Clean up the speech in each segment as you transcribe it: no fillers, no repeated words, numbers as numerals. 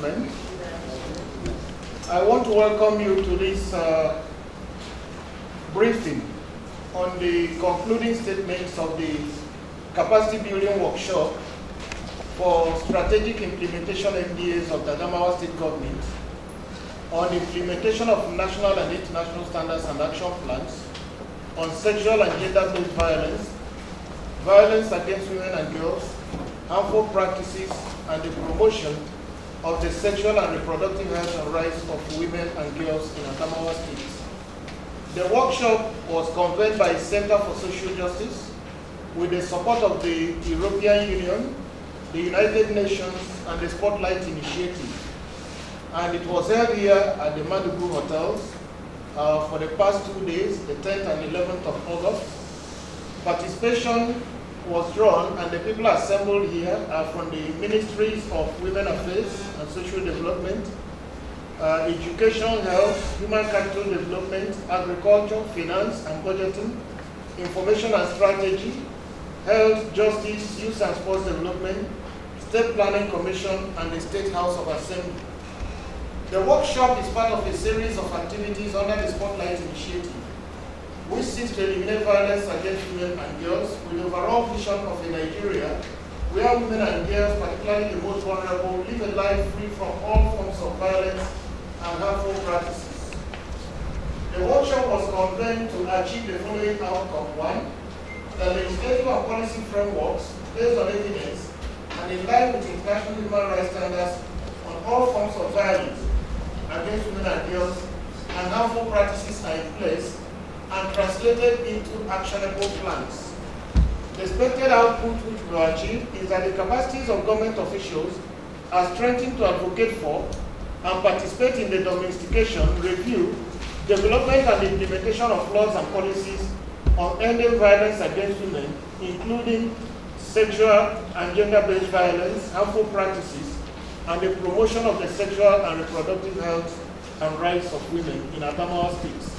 gentlemen, I want to welcome you to this briefing on the concluding statements of the capacity building workshop for strategic implementation MDAs of the Adamawa State Government on the implementation of national and international standards and action plans on sexual and gender-based violence, violence against women and girls, harmful practices, and the promotion of the sexual and reproductive health and rights of women and girls in Adamawa State. The workshop was convened by Center for Social Justice with the support of the European Union, the United Nations, and the Spotlight Initiative. And it was held here at the Madugu Hotels for the past 2 days, the 10th and 11th of August. Participation was drawn, and the people assembled here are from the Ministries of Women Affairs and Social Development, Education, Health, Human Capital Development, Agriculture, Finance and Budgeting, Information and Strategy, Health, Justice, Youth and Sports Development, State Planning Commission, and the State House of Assembly. The workshop is part of a series of activities under the Spotlight Initiative, which seeks to eliminate violence against women and girls with the overall vision of a Nigeria where women and girls, particularly the most vulnerable, live a life free from all forms of violence and harmful practices. The workshop was convened to achieve the following outcome. One, the legislative and policy frameworks based on evidence and in line with international human rights standards on all forms of violence against women and girls and harmful practices are in place and translated into actionable plans. The expected output which we will achieve is that the capacities of government officials are strengthened to advocate for and participate in the domestication, review, development and implementation of laws and policies on ending violence against women, including sexual and gender-based violence, harmful practices, and the promotion of the sexual and reproductive health and rights of women in Adamawa State.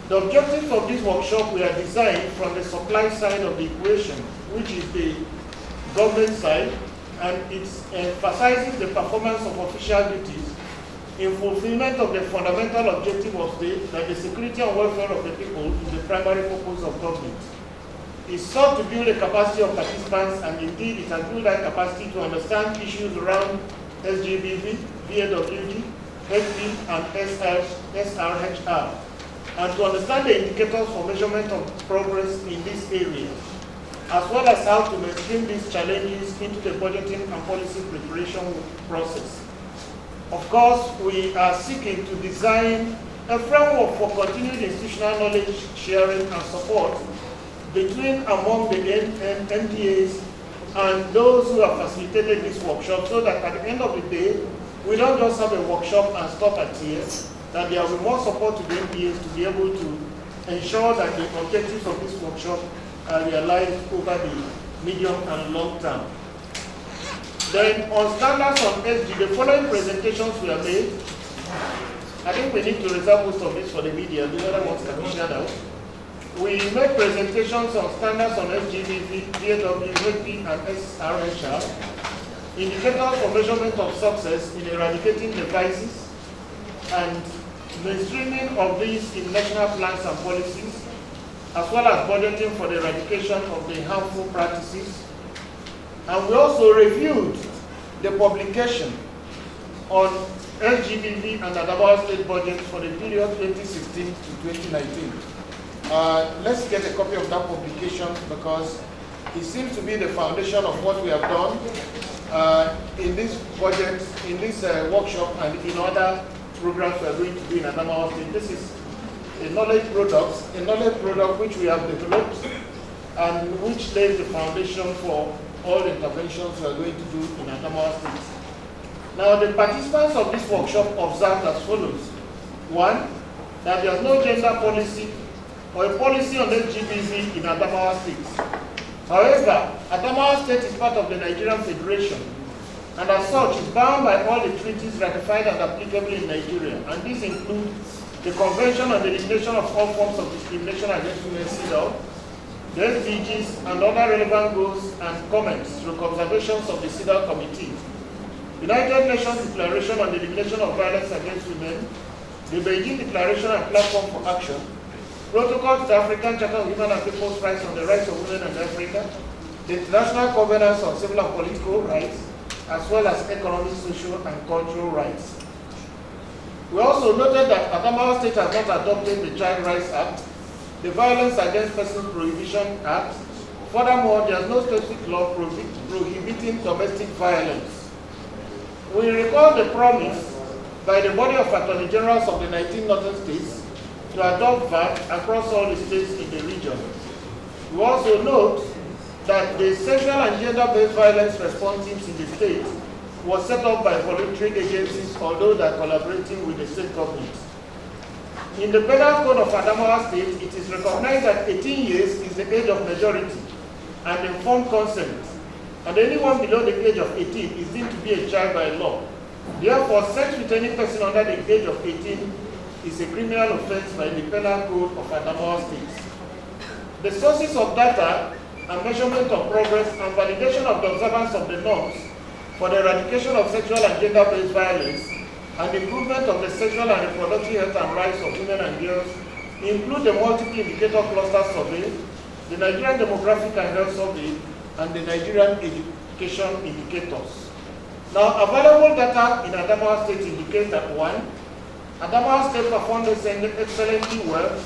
The objectives of this workshop were designed from the supply side of the equation, which is the government side, and it emphasizes the performance of official duties in fulfillment of the fundamental objective of that the security and welfare of the people is the primary purpose of government. It sought to build the capacity of participants, and indeed it has built that capacity to understand issues around SGBV, VAWG, HP, and SRHR, and to understand the indicators for measurement of progress in this area, as well as how to mainstream these challenges into the budgeting and policy preparation process. Of course, we are seeking to design a framework for continued institutional knowledge sharing and support between among the MDAs and those who have facilitated this workshop, so that at the end of the day, we don't just have a workshop and stop at here, that there will be more support to the MDAs to be able to ensure that the objectives of this workshop are realized over the medium and long term. Then on standards on SG, the following presentations were made. I think we need to reserve most of this for the media, the other ones can be shared out. We made presentations on standards on SGBV, VAWG, HP, and SRHR, indicators for measurement of success in eradicating the vices, and mainstreaming of these in national plans and policies, as well as budgeting for the eradication of the harmful practices. And we also reviewed the publication on SGBV and Adamawa State budget for the period 2016 to 2019. Let's get a copy of that publication, because it seems to be the foundation of what we have done in this budget, in this workshop, and in other programs we are going to do in Adamawa State. This is a knowledge product which we have developed and which lays the foundation for all the interventions we are going to do in Adamawa State. Now, the participants of this workshop observed as follows. One, that there is no gender policy or a policy on SGBV in Adamawa State. However, Adamawa State is part of the Nigerian Federation, and as such is bound by all the treaties ratified and applicable in Nigeria, and these include the Convention on the Elimination of All Forms of Discrimination Against Women, CEDAW, the SDGs, and other relevant goals and comments through observations of the CEDAW Committee, United Nations Declaration on the Elimination of Violence Against Women, the Beijing Declaration and Platform for Action, Protocol to the African Charter of Human and People's Rights on the Rights of Women in Africa, the International Covenants on Civil and Political Rights, as well as economic, social, and cultural rights. We also noted that Adamawa State has not adopted the Child Rights Act, the Violence Against Persons Prohibition Act. Furthermore, there is no specific law prohibiting domestic violence. We recall the promise by the body of Attorney Generals of the 19 northern states to adopt VAWG across all the states in the region. We also note that the sexual and gender-based violence response teams in the state was set up by voluntary agencies, although they are collaborating with the state government. In the Penal Code of Adamawa State, it is recognized that 18 years is the age of majority and informed consent, and anyone below the age of 18 is deemed to be a child by law. Therefore, sex with any person under the age of 18 is a criminal offense by the Penal Code of Adamawa State. The sources of data and measurement of progress and validation of the observance of the norms for the eradication of sexual and gender-based violence and improvement of the sexual and reproductive health and rights of women and girls include the multiple indicator cluster survey, the Nigerian Demographic and Health Survey, and the Nigerian Education Indicators. Now, available data in Adamawa State indicate that 1, Adamawa State performed excellently well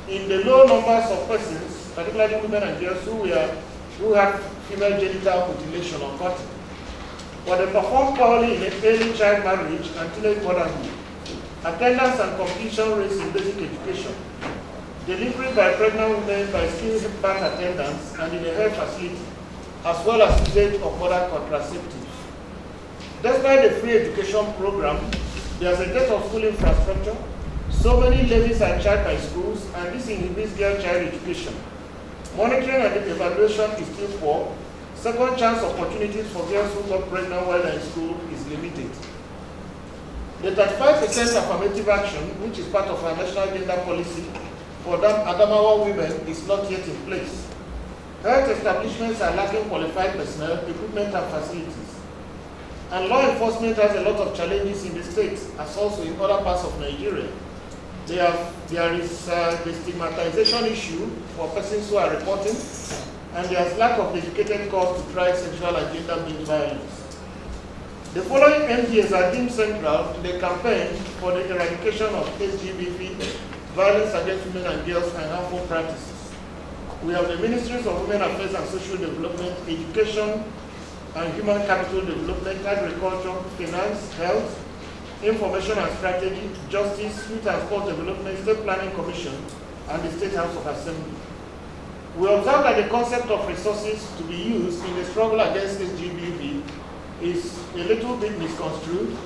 in the low numbers of persons, particularly women and girls, who had female genital mutilation or cutting. But they performed poorly in early child marriage and teenage motherhood, attendance and completion rates in basic education, delivery by pregnant women by skilled birth attendants and in a health facility, as well as usage of modern contraceptives. Despite the free education program, there is a dearth of school infrastructure. So many levies are charged by schools, and this inhibits girl child education. Monitoring and evaluation is still poor. Second chance opportunities for girls who got pregnant while in school is limited. The 35% affirmative action, which is part of our national gender policy for Adamawa women, is not yet in place. Health establishments are lacking qualified personnel, equipment, and facilities. And law enforcement has a lot of challenges in the state, as also in other parts of Nigeria. There is the stigmatization issue for persons who are reporting, and there is lack of dedicated calls to try sexual and gender-based violence. The following MDAs are deemed central to the campaign for the eradication of SGBV, violence against women and girls, and harmful practices. We have the Ministries of Women Affairs and Social Development, Education and Human Capital Development, Agriculture, Finance, Health, Information and Strategy, Justice, Youth and Sports Development, State Planning Commission, and the State House of Assembly. We observe that the concept of resources to be used in the struggle against SGBV is a little bit misconstrued,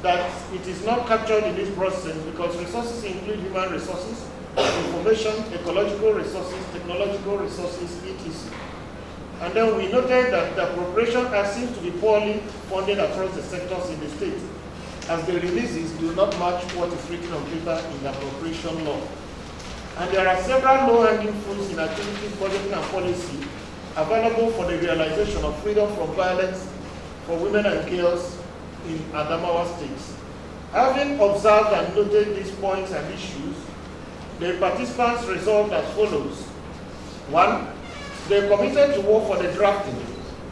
that it is not captured in this process because resources include human resources, information, ecological resources, technological resources, etc. And then we noted that the appropriation act seems to be poorly funded across the sectors in the state, as the releases do not match what is written on paper in the appropriation law. And there are several low-hanging fruits in activities, budgeting, and policy available for the realization of freedom from violence for women and girls in Adamawa State. Having observed and noted these points and issues, the participants resolved as follows. 1, they committed to work for the drafting,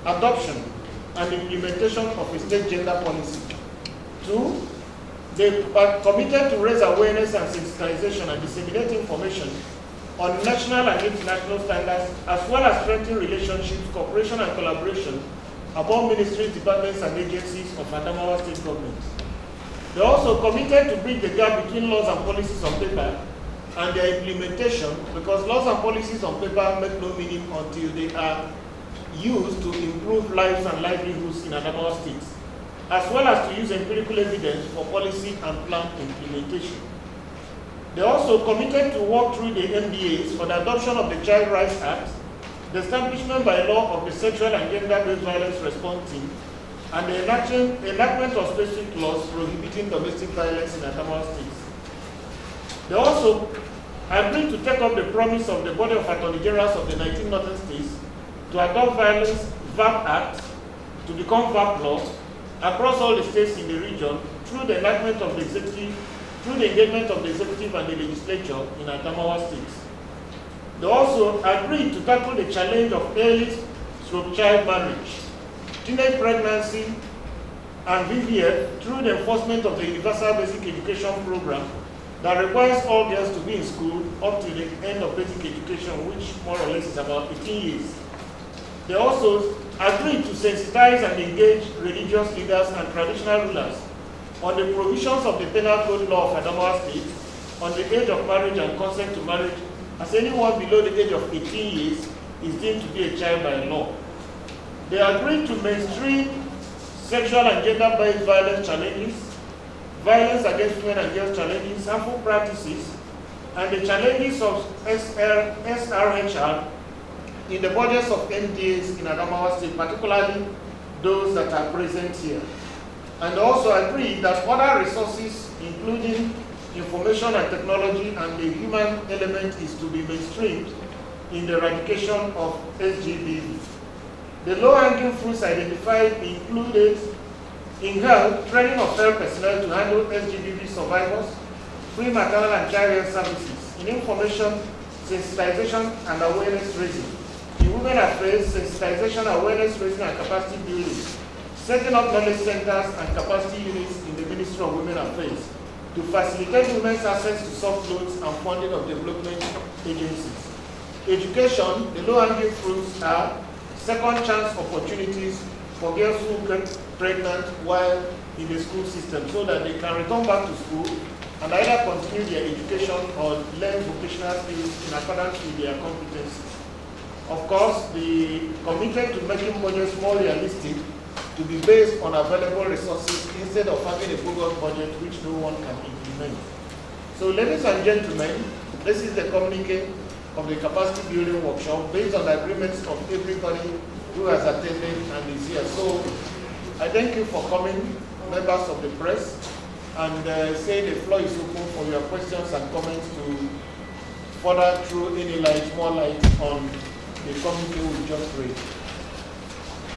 adoption, and implementation of a state gender policy. 2, they are committed to raise awareness and sensitization and disseminate information on national and international standards, as well as strengthen relationships, cooperation, and collaboration among ministries, departments, and agencies of Adamawa State government. They also committed to bridge the gap between laws and policies on paper and their implementation, because laws and policies on paper make no meaning until they are used to improve lives and livelihoods in Adamawa State, as well as to use empirical evidence for policy and plan implementation. They also committed to work through the MDAs for the adoption of the Child Rights Act, the establishment by law of the Sexual and Gender-Based Violence Response Team, and the enactment of specific laws prohibiting domestic violence in Adamawa State. They also agreed to take up the promise of the Body of Attorney Generals of the 19 northern states to adopt Violence VAWG Act to become VAWG law, across all the states in the region through the engagement of the executive and the legislature in Adamawa State. They also agreed to tackle the challenge of early/child marriage, teenage pregnancy, and VVF through the enforcement of the Universal Basic Education Program that requires all girls to be in school up to the end of basic education, which more or less is about 18 years. They also agreed to sensitize and engage religious leaders and traditional rulers on the provisions of the Penal Code Law of Adamawa State on the age of marriage and consent to marriage, as anyone below the age of 18 years is deemed to be a child by law. They agreed to mainstream sexual and gender-based violence challenges, violence against women and girls challenges, harmful practices, and the challenges of SRHR in the budgets of MDAs in Adamawa State, particularly those that are present here. And also agreed that other resources, including information and technology and the human element, is to be mainstreamed in the eradication of SGBV. The low-hanging fruits identified included in health, training of health personnel to handle SGBV survivors, free maternal and child health services, in information, sensitization and awareness raising, in women affairs, sensitization, awareness raising and capacity building, setting up knowledge centers and capacity units in the Ministry of Women Affairs to facilitate women's access to soft loans and funding of development agencies. Education, the low-hanging fruits are second chance opportunities for girls who get pregnant while in the school system so that they can return back to school and either continue their education or learn vocational skills in accordance with their competencies. Of course, they committed to making budgets more realistic to be based on available resources instead of having a bogus budget which no one can implement. So ladies and gentlemen, this is the communique of the capacity building workshop based on the agreements of everybody who has attended and is here. So I thank you for coming, members of the press, and say the floor is open for your questions and comments to further throw any light, more light on the communique we just read.